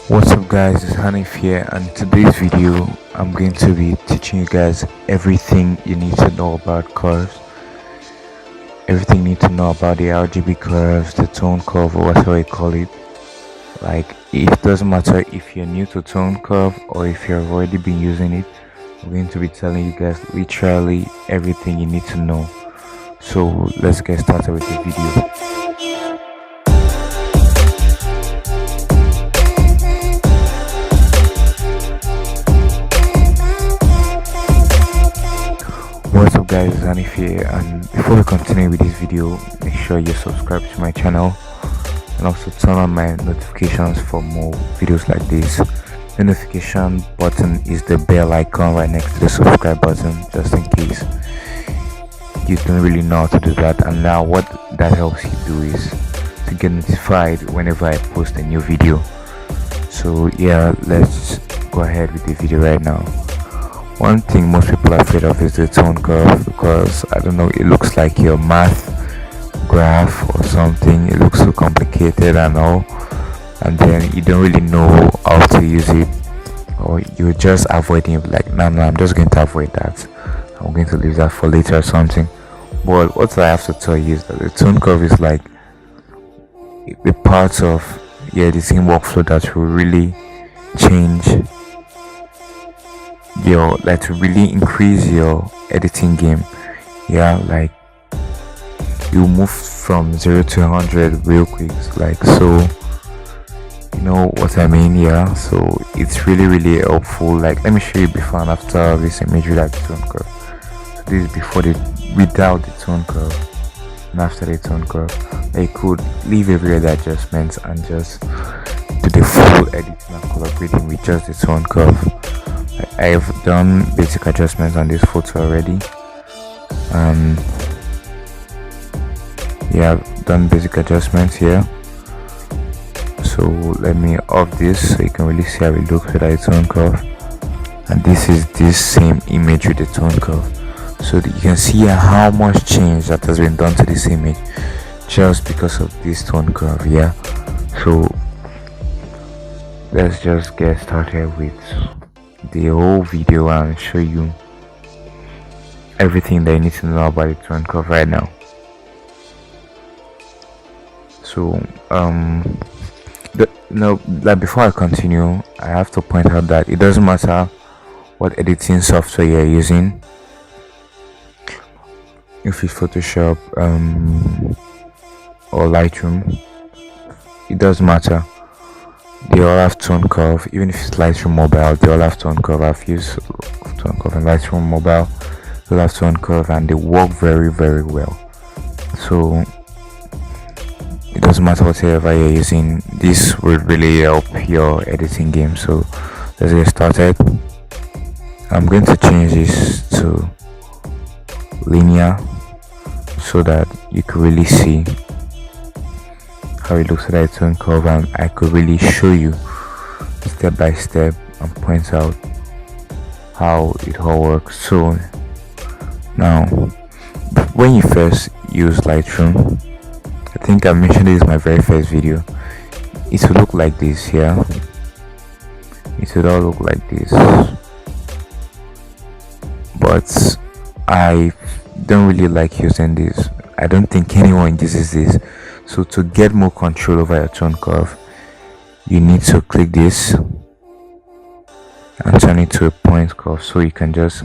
What's up guys, it's Hanif here, and in today's video I'm going to be teaching you guys everything you need to know about curves, everything you need to know about the RGB curves, the tone curve, or whatever you call it. Like, it doesn't matter if you're new to tone curve or if you've already been using it. I'm going to be telling you guys literally everything you need to know. So let's get started with the video. What's up guys, it's Hanif here, and before we continue with this video, make sure you subscribe to my channel and also turn on my notifications for more videos like this. The notification button is the bell icon right next to the subscribe button, just in case you don't really know how to do that. And now what that helps you do is to get notified whenever I post a new video. So yeah, let's go ahead with the video right now. One thing most people are afraid of is the tone curve, because I don't know, it looks like your math graph or something. It looks so complicated and all, and then you don't really know how to use it, or you're just avoiding it. Like, no, I'm just going to avoid that. I'm going to leave that for later or something. But what I have to tell you is that the tone curve is like the parts of the editing workflow that will really change your, like, to really increase your editing game. Yeah, like you move from 0 to 100 real quick, like, so you know what I mean. Yeah, so it's really helpful. Like, let me show you before and after of this image without the tone curve. So this is before without the tone curve, and after the tone curve. I could leave every other adjustments and just do the full editing and color grading with just the tone curve. I've done basic adjustments on this photo already. Yeah, I've done basic adjustments here. So let me off this so you can really see how it looks without a tone curve. And this is this same image with the tone curve, so that you can see how much change that has been done to this image just because of this tone curve. Yeah, so let's just get started with the whole video and show you everything that you need to know about the tone curve right now. So like, before I continue, I have to point out that it doesn't matter what editing software you're using, if it's Photoshop or Lightroom, it doesn't matter. They all have tone curve. Even if it's Lightroom mobile, they all have tone curve. I've used tone curve in Lightroom mobile. They all have tone curve, and they work very well. So it doesn't matter whatever you're using, this will really help your editing game. So let's get started. I'm going to change this to linear so that you can really see how it looks at tone curve, and I could really show you step by step and point out how it all works. So now, when you first use Lightroom, I think I mentioned this in my very first video, it will look like this here. It would all look like this, but I don't really like using this. I don't think anyone uses this. So to get more control over your tone curve, you need to click this and turn it to a point curve, so you can just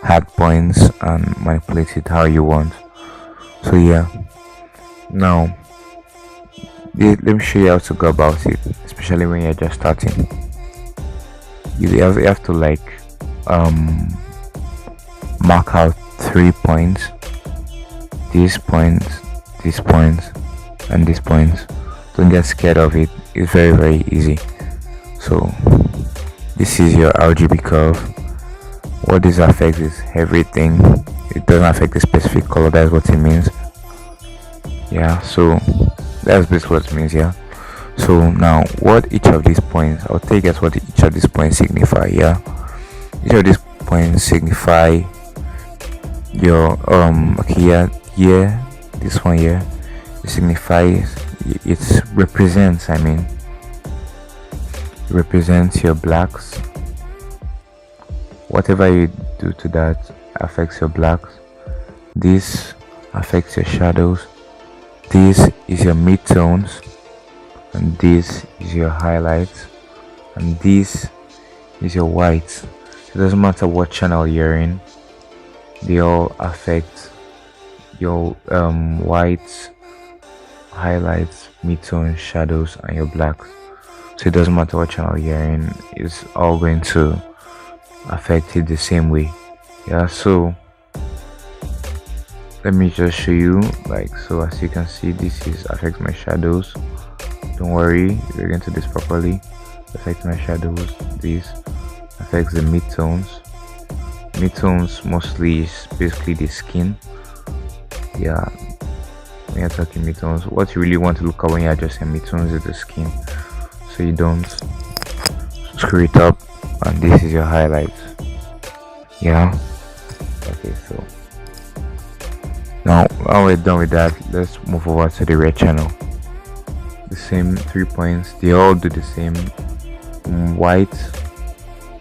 add points and manipulate it how you want. So yeah, now let me show you how to go about it, especially when you're just starting. You have to, like, mark out 3 points, these points, these points, and these points. Don't get scared of it. It's very easy. So this is your RGB curve. What this affects is everything. It doesn't affect the specific color. That's what it means. Yeah, so that's basically what it means. Yeah, so now what each of these points, I'll tell you guys what each of these points signify. Yeah, each of these points signify your okay, yeah, this one here, it signifies, it represents, I mean, represents your blacks. Whatever you do to that affects your blacks. This affects your shadows. This is your midtones, and this is your highlights, and this is your whites. It doesn't matter what channel you're in, they all affect your whites, highlights, midtones, shadows, and your blacks. So it doesn't matter what channel you're in, it's all going to affect it the same way. Yeah, so let me just show you. Like, so as you can see, this is affects my shadows. Don't worry, we're going to do this properly. Affects my shadows. This affects the midtones. Midtones mostly is basically the skin. Yeah, when you're talking midtones, what you really want to look at when you're adjusting midtones is the skin, so you don't screw it up. And this is your highlights. Yeah, okay, so now we're done with that, let's move over to the red channel. The same 3 points, they all do the same: white,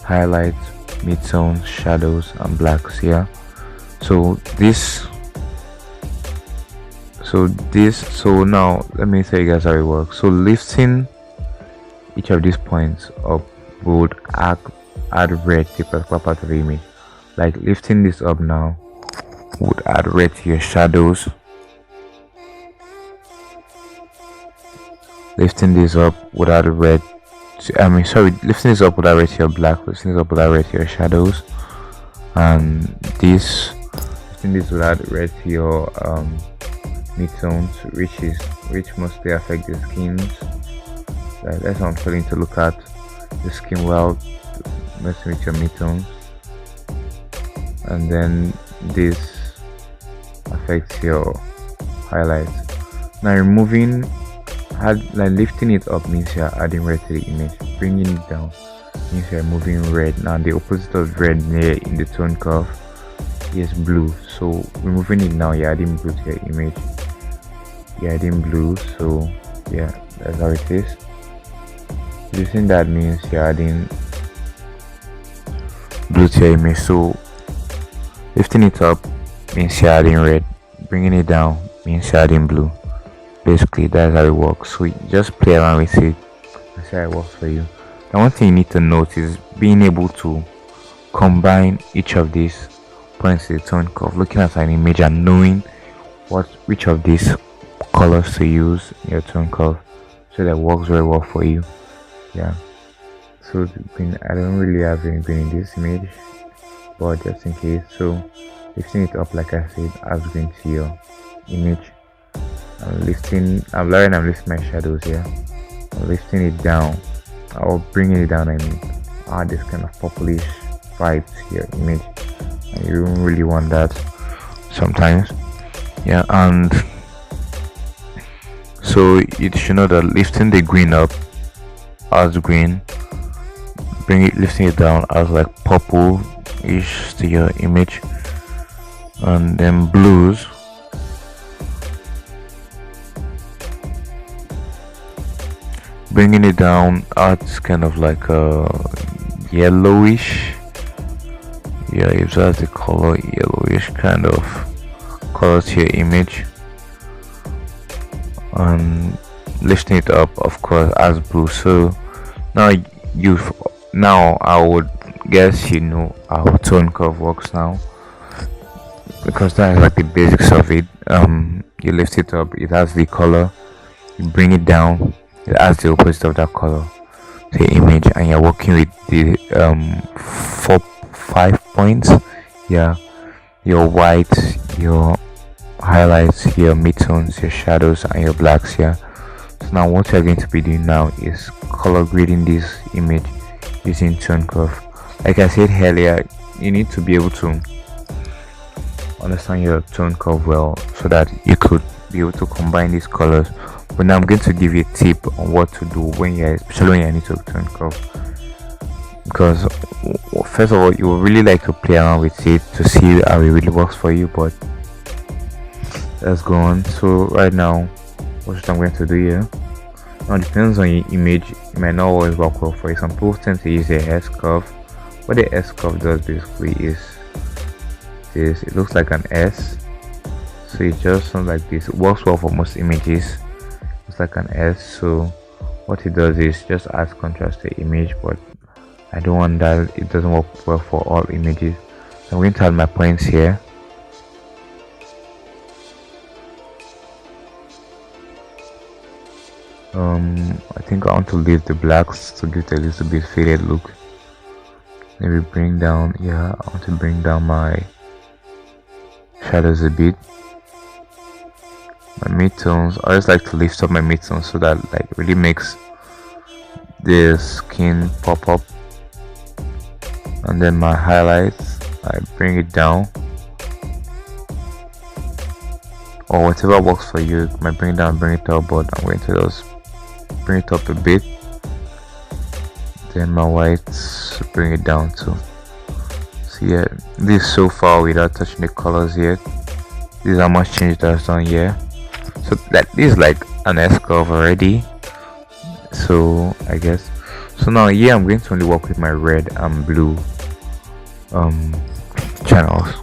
highlights, midtones, shadows, and blacks. Yeah, so now let me tell you guys how it works. So lifting each of these points up would add red to a particular part of the image. Like lifting this up now would add red to your shadows. Lifting this up would add red to, lifting this up would add red to your black. Lifting this up would add red to your shadows, and lifting this would add red to your midtones, which mostly affect the skins. That's what I'm trying to look at, the skin while messing with your midtones. And then this affects your highlights. Now lifting it up means you're adding red to the image. Bringing it down means you're moving red. Now the opposite of red near in the tone curve is blue. So removing it now, you're adding blue to your image. You're adding blue, so yeah, that's how it is. Using that means you're adding blue to your image. So lifting it up means you're adding red. Bringing it down means you're adding blue. Basically, that's how it works. So you just play around with it and see how it works for you. Now, one thing you need to note is being able to combine each of these points in the tone curve, looking at an image and knowing which of these colors to use in your tone curve, so that works very well for you. Yeah, so I don't really have any green in this image, but just in case, so lifting it up, like I said, adds green to your image. I'm lifting my shadows here. I'm lifting it down, or bringing it down, add this kind of purplish vibe to your image, and you don't really want that sometimes. Yeah, and so you should know that lifting the green up adds green, lifting it down adds like purple-ish to your image, and then blues bringing it down adds kind of like a yellowish. Yeah, it has the color yellowish kind of color to your image, and lifting it up, of course, as blue. So now I would guess you know how tone curve works now, because that's like the basics of it. You lift it up, it has the color. You bring it down, it adds the opposite of that color to the image, and you're working with the 5 points. Yeah, your whites, your highlights, your midtones, your shadows, and your blacks. Yeah, so now what you're going to be doing now is color grading this image using tone curve. Like I said earlier, you need to be able to understand your tone curve well, so that you could be able to combine these colors. But now I'm going to give you a tip on what to do especially when you need to tone curve, because first of all, you will really like to play around with it to see how it really works for you. But let's go on. So right now, what I'm going to do here Now, depends on your image, it might not always work well for you. Some people tend to use a S curve. What the S curve does basically is this: it looks like an S, so it just sounds like this. It works well for most images. It's like an S, so what it does is just adds contrast to the image, but I don't want that. It doesn't work well for all images. So I'm going to add my points here. I think I want to leave the blacks to give it a little bit faded look. Maybe bring down, yeah, I want to bring down my shadows a bit. My midtones, I always like to lift up my midtones so that like really makes the skin pop up. And then my highlights, I bring it down, or whatever works for you. You might bring it down, bring it up, but I'm going to just bring it up a bit. Then my whites, bring it down too. So yeah, this is so far without touching the colors yet. This is how much change that's done here. So that this is like an S curve already. So I guess so now here I'm going to only work with my red and blue channels,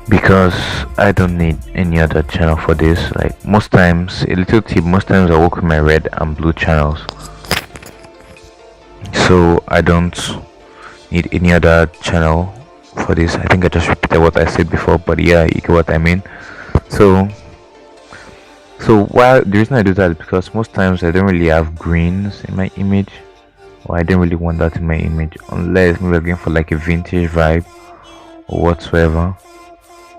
because I don't need any other channel for this. Like most times, a little tip, most times I work with my red and blue channels, so I don't need any other channel for this. I think I just repeated what I said before, but yeah, you get what I mean. So while the reason I do that is because most times I don't really have greens in my image, or I don't really want that in my image, unless maybe I'm going for like a vintage vibe or whatsoever.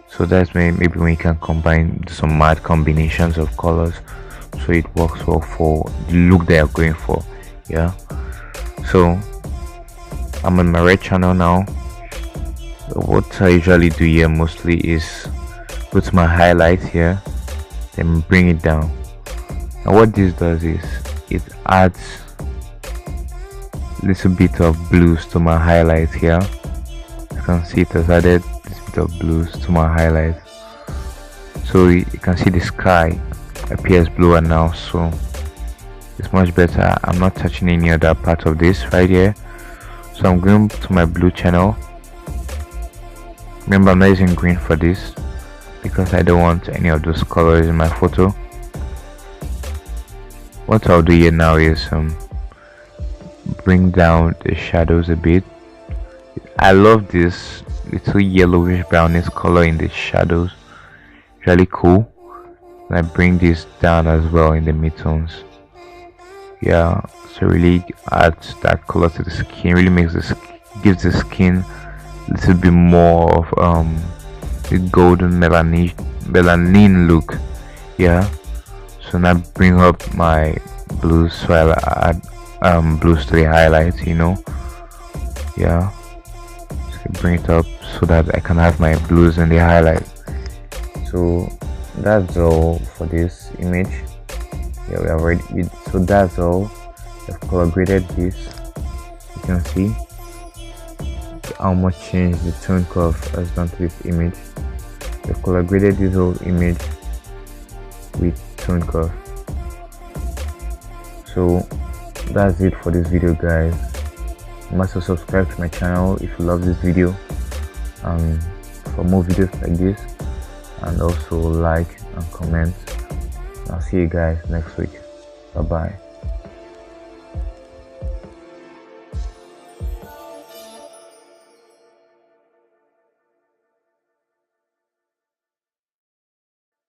So that's maybe when you can combine some mad combinations of colors, so it works well for the look they are going for. Yeah, so I'm on my red channel now. What I usually do here mostly is go to my highlights here, then bring it down. Now what this does is it adds a little bit of blues to my highlights here. You can see it has added this bit of blues to my highlights, so you can see the sky appears bluer now, so it's much better. I'm not touching any other part of this right here, so I'm going to my blue channel. Remember, I'm not using green for this because I don't want any of those colors in my photo. What I'll do here now is bring down the shadows a bit. I love this little yellowish brownish color in the shadows, really cool. And I bring this down as well in the midtones. Yeah, so really adds that color to the skin, really makes gives the skin a little bit more of the golden melanin look. Yeah, so now bring up my blues, so I'll add blues to the highlights, you know. Yeah, so bring it up so that I can have my blues in the highlights. So that's all for this image. Yeah, we have already, so that's all. I've color graded this. You can see how much change the tone curve has done to this image. We've color graded this whole image with tone curve. So that's it for this video, guys. You must also subscribe to my channel if you love this video, for more videos like this, and also like and comment. I'll see you guys next week. Bye bye.